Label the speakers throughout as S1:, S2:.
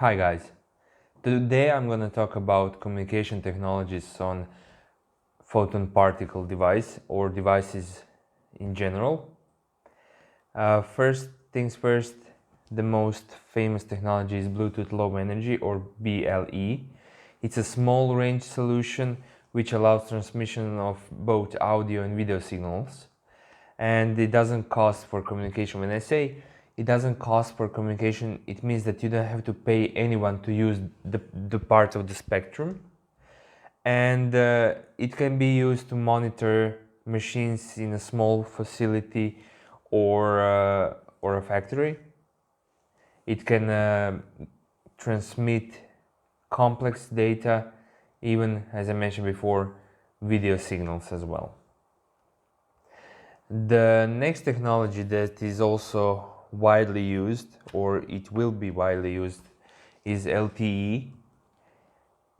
S1: Hi guys, today I'm going to talk about communication technologies on photon particle device or devices in general. First things first, the most famous technology is Bluetooth Low Energy or BLE. It's a small range solution which allows transmission of both audio and video signals, and it doesn't cost for communication. When I say it doesn't cost for communication, it means that you don't have to pay anyone to use the part of the spectrum, and it can be used to monitor machines in a small facility or a factory. It can transmit complex data, even, as I mentioned before, video signals as well. The next technology that is also widely used, or it will be widely used, is LTE.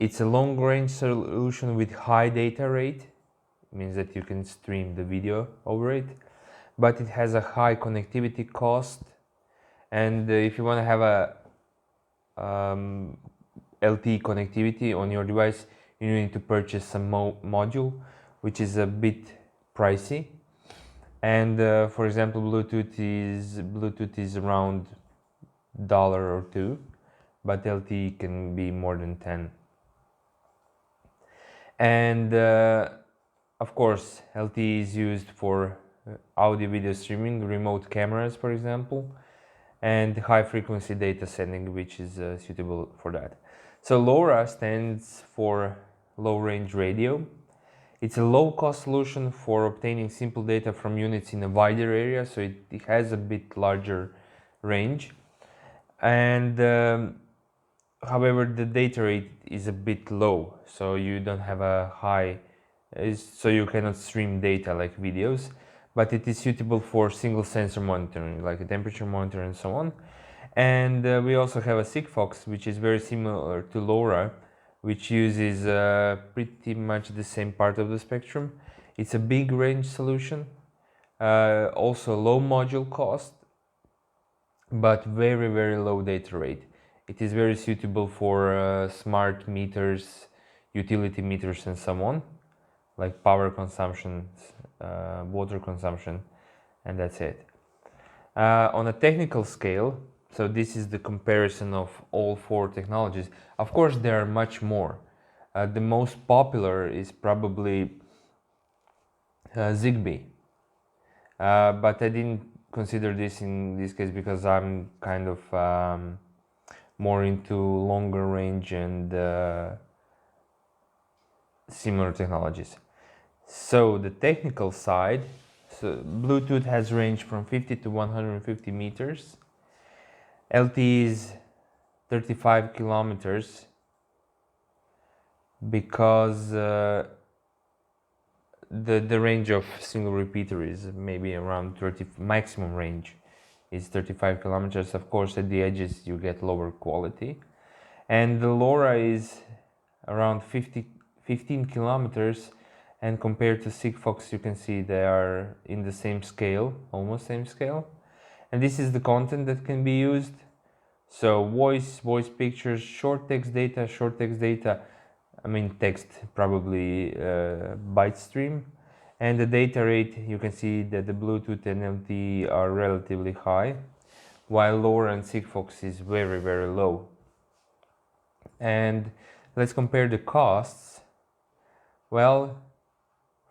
S1: It's a long-range solution with high data rate. It means that you can stream the video over it, but it has a high connectivity cost. And if you want to have a LTE connectivity on your device, you need to purchase a module, which is a bit pricey. And for example, Bluetooth is around $1 or $2, but LTE can be more than 10. And of course, LTE is used for audio video streaming, remote cameras, for example, and high frequency data sending, which is suitable for that. So LoRa stands for low range radio. It's a low-cost solution for obtaining simple data from units in a wider area, so it has a bit larger range. And however, the data rate is a bit low, so you don't have a high, so you cannot stream data like videos, but it is suitable for single sensor monitoring, like a temperature monitor and so on. And we also have a Sigfox, which is very similar to LoRa, which uses pretty much the same part of the spectrum. It's a big range solution, also low module cost, but very low data rate. It is very suitable for smart meters, utility meters and so on, like power consumption, water consumption, and that's it. On a technical scale, so this is the comparison of all four technologies. Of course, there are much more. The most popular is probably Zigbee, but I didn't consider this in this case because I'm kind of more into longer range and similar technologies. So the technical side, so Bluetooth has range from 50 to 150 meters. LTE is 35 kilometers because the range of single repeater is maybe around 30, maximum range is 35 kilometers. Of course, at the edges you get lower quality. And the LoRa is around 15 kilometers, and compared to Sigfox, you can see they are in the same scale, almost same scale. And this is the content that can be used. So voice pictures, short text data, I mean text, probably byte stream. And the data rate, you can see that the Bluetooth and LTE are relatively high, while LoRa and Sigfox is very low. And let's compare the costs. Well,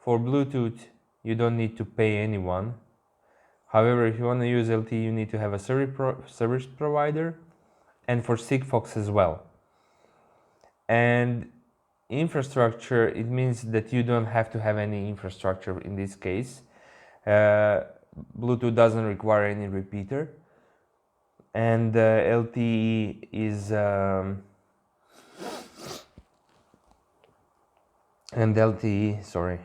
S1: for Bluetooth, you don't need to pay anyone. However, if you want to use LTE, you need to have a service provider, and for Sigfox as well. And infrastructure, it means that you don't have to have any infrastructure in this case. Bluetooth doesn't require any repeater, and LTE is sorry,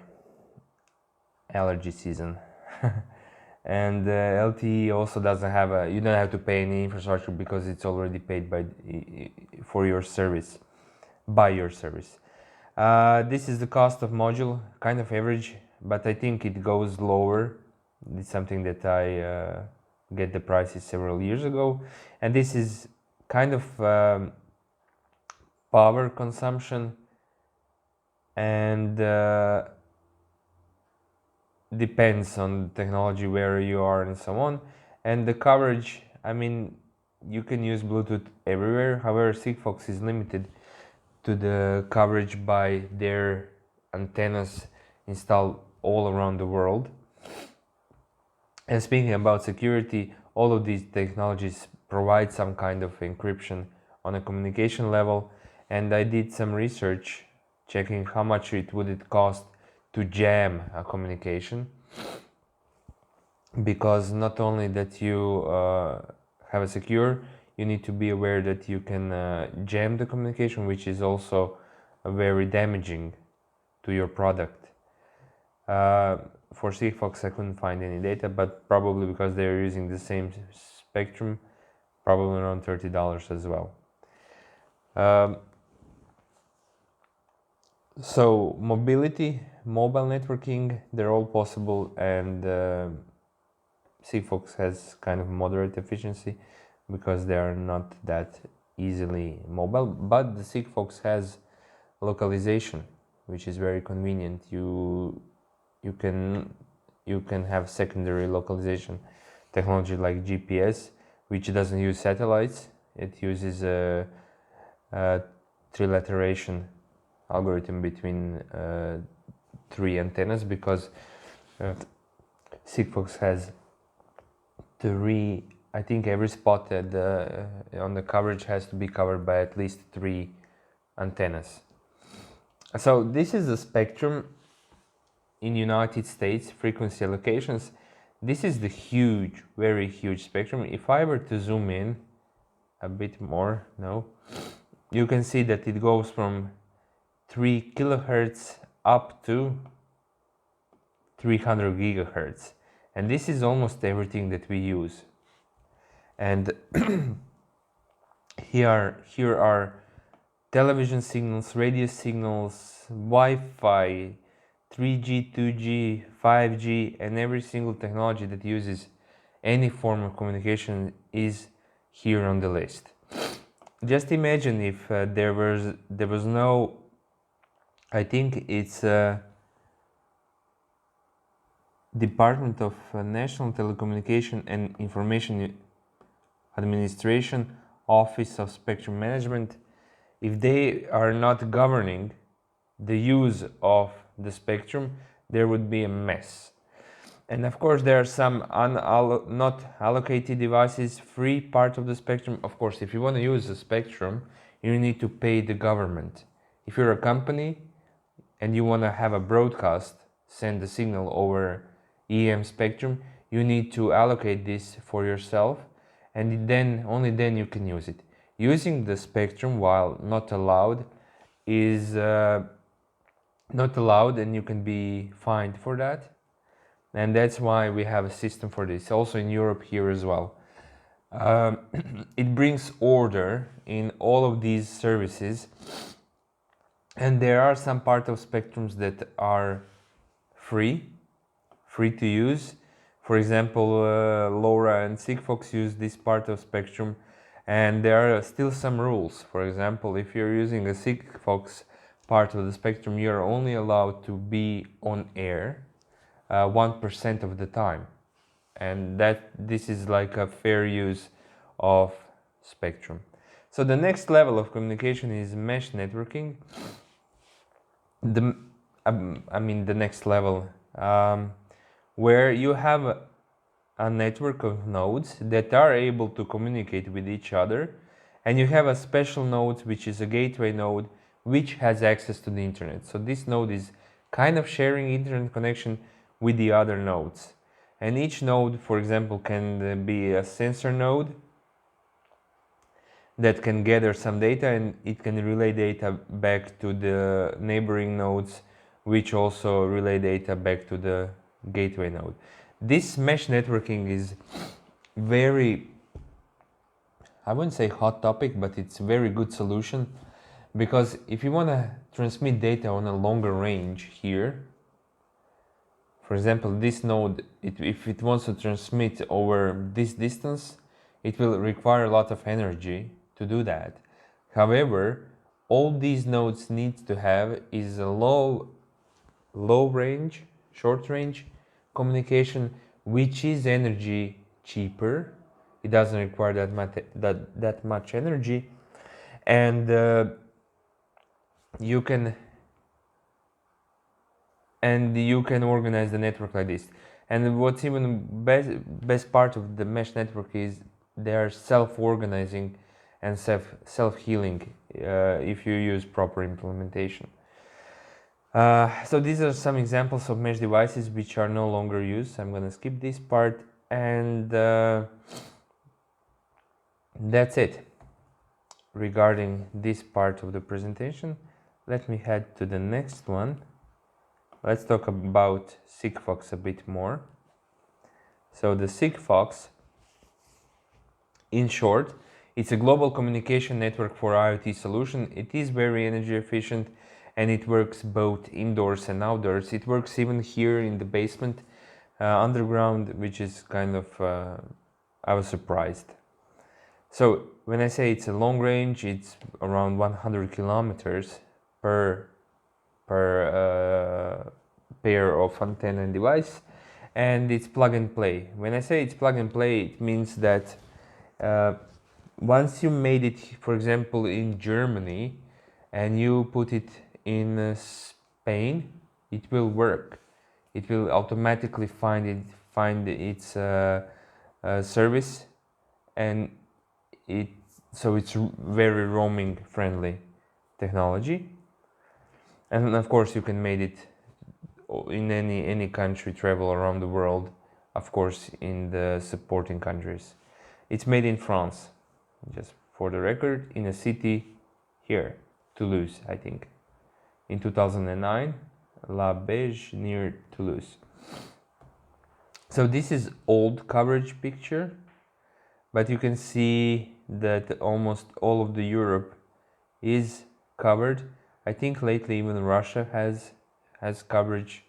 S1: allergy season. And LTE also doesn't have you don't have to pay any infrastructure because it's already paid for your service, by your service. This is the cost of module, kind of average, but I think it goes lower. It's something that I get the prices several years ago, and this is kind of power consumption, and depends on technology where you are and so on. And the coverage, I mean, you can use Bluetooth everywhere. However, Sigfox is limited to the coverage by their antennas installed all around the world. And speaking about security, all of these technologies provide some kind of encryption on a communication level. And I did some research checking how much it would cost to jam a communication, because not only that you have a secure, you need to be aware that you can jam the communication, which is also very damaging to your product. For Sigfox I couldn't find any data, but probably because they're using the same spectrum, probably around $30 as well. So mobility, mobile networking, they're all possible, and Sigfox has kind of moderate efficiency because they are not that easily mobile, but the Sigfox has localization, which is very convenient. You can have secondary localization technology like GPS, which doesn't use satellites. It uses a trilateration algorithm between three antennas, because Sigfox has three. I think every spot on the coverage has to be covered by at least three antennas. So this is the spectrum in United States, frequency allocations. This is the huge, very huge spectrum. If I were to zoom in a bit more, you can see that it goes from 3 kilohertz up to 300 gigahertz. And this is almost everything that we use. And here are television signals, radio signals, Wi-Fi, 3G, 2G, 5G, and every single technology that uses any form of communication is here on the list. Just imagine if there was no, I think it's Department of National Telecommunication and Information Administration, Office of Spectrum Management. If they are not governing the use of the spectrum, there would be a mess. And of course there are some not allocated devices, free part of the spectrum. Of course, if you want to use the spectrum, you need to pay the government. If you're a company and you want to have a broadcast, send the signal over EM spectrum, you need to allocate this for yourself, and then only then you can use it. Using the spectrum while not allowed is not allowed, and you can be fined for that. And that's why we have a system for this, also in Europe here as well. It brings order in all of these services, and there are some part of spectrums that are free to use. For example, LoRa and Sigfox use this part of spectrum, and there are still some rules. For example, if you're using a Sigfox part of the spectrum, you're only allowed to be on air 1% of the time, and this is like a fair use of spectrum. So the next level of communication is mesh networking. The next level, where you have a network of nodes that are able to communicate with each other, and you have a special node which is a gateway node which has access to the internet. So this node is kind of sharing internet connection with the other nodes, and each node, for example, can be a sensor node that can gather some data, and it can relay data back to the neighboring nodes, which also relay data back to the gateway node. This mesh networking is very, I wouldn't say hot topic, but it's a very good solution, because if you want to transmit data on a longer range here, for example, this node, if it wants to transmit over this distance, it will require a lot of energy to do that. However, all these nodes need to have is a low range, short range communication, which is energy cheaper. It doesn't require that much energy, and you can organize the network like this. And what's even best part of the mesh network is they are self-organizing and self-healing if you use proper implementation. So these are some examples of mesh devices which are no longer used. I'm gonna skip this part, and that's it regarding this part of the presentation. Let me head to the next one. Let's talk about Sigfox a bit more. So the Sigfox, in short, it's a global communication network for IoT solution. It is very energy efficient, and it works both indoors and outdoors. It works even here in the basement, underground, which is kind of, I was surprised. So when I say it's a long range, it's around 100 kilometers per pair of antenna and device, and it's plug and play. When I say it's plug and play, it means that once you made it, for example, in Germany, and you put it in Spain, it will work. It will automatically find its service, and so it's very roaming friendly technology. And of course you can make it in any country, travel around the world, of course in the supporting countries. It's made in France, just for the record, in a city here, Toulouse, I think, in 2009, La Beige, near Toulouse. So this is old coverage picture, but you can see that almost all of the Europe is covered. I think lately even Russia has coverage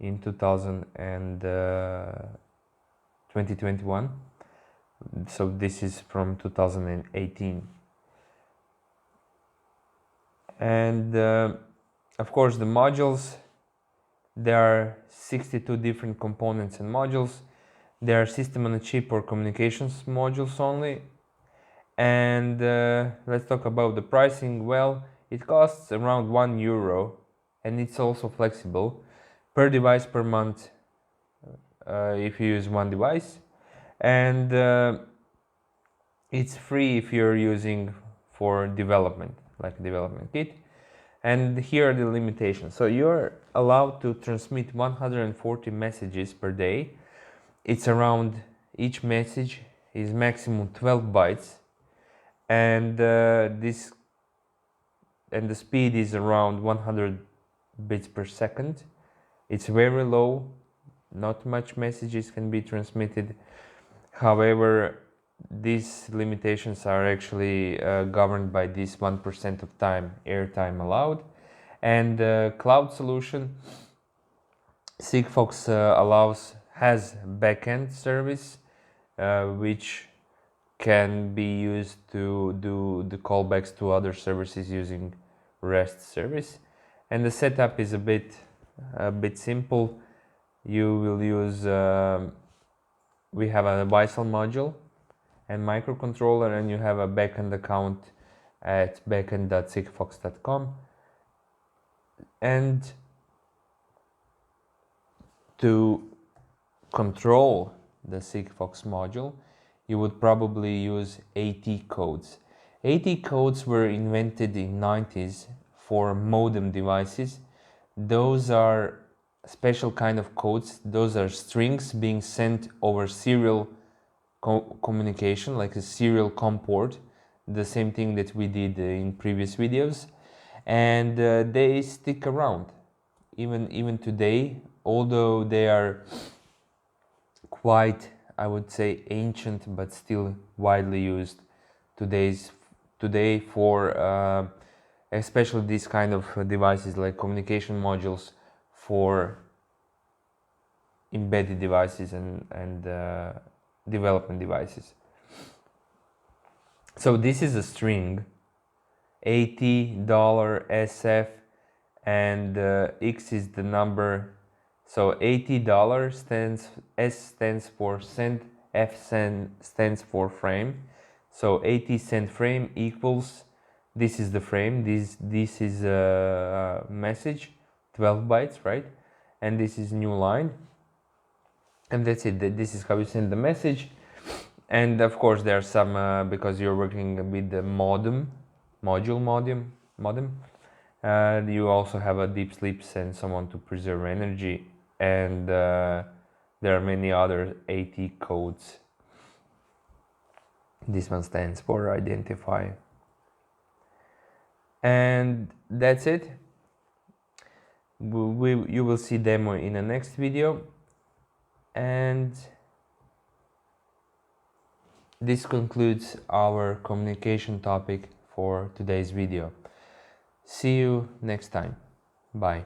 S1: in 2021. So this is from 2018. And of course the modules, there are 62 different components and modules. There are system on a chip or communications modules only. And let's talk about the pricing. Well, it costs around €1, and it's also flexible per device per month if you use one device, and it's free if you're using for development, like a development kit. And here are the limitations. So you're allowed to transmit 140 messages per day. It's around, each message is maximum 12 bytes, and the speed is around 100 bits per second. It's very low, not much messages can be transmitted. However, these limitations are actually governed by this 1% of time, airtime allowed. And cloud solution, Sigfox has backend service which can be used to do the callbacks to other services using REST service. And the setup is a bit simple. You will use we have a Wi-Fi module and microcontroller, and you have a backend account at backend.sigfox.com. And to control the Sigfox module, you would probably use AT codes. AT codes were invented in 90s for modem devices. Those are special kind of codes. Those are strings being sent over serial communication, like a serial COM port, the same thing that we did in previous videos, and they stick around even today, although they are quite, I would say, ancient, but still widely used today for especially these kind of devices, like communication modules for embedded devices and development devices. So this is a string, $80 SF, and X is the number. So $80 stands, S stands for cent, F stands for frame. So 80 cent frame equals, this is the frame, this is a message, 12 bytes, right? And this is new line. And that's it. This is how you send the message. And of course there are some, because you're working with the modem, you also have a deep sleeps and so on to preserve energy. And there are many other AT codes. This one stands for identify. And that's it. You will see demo in the next video. And this concludes our communication topic for today's video. See you next time. Bye.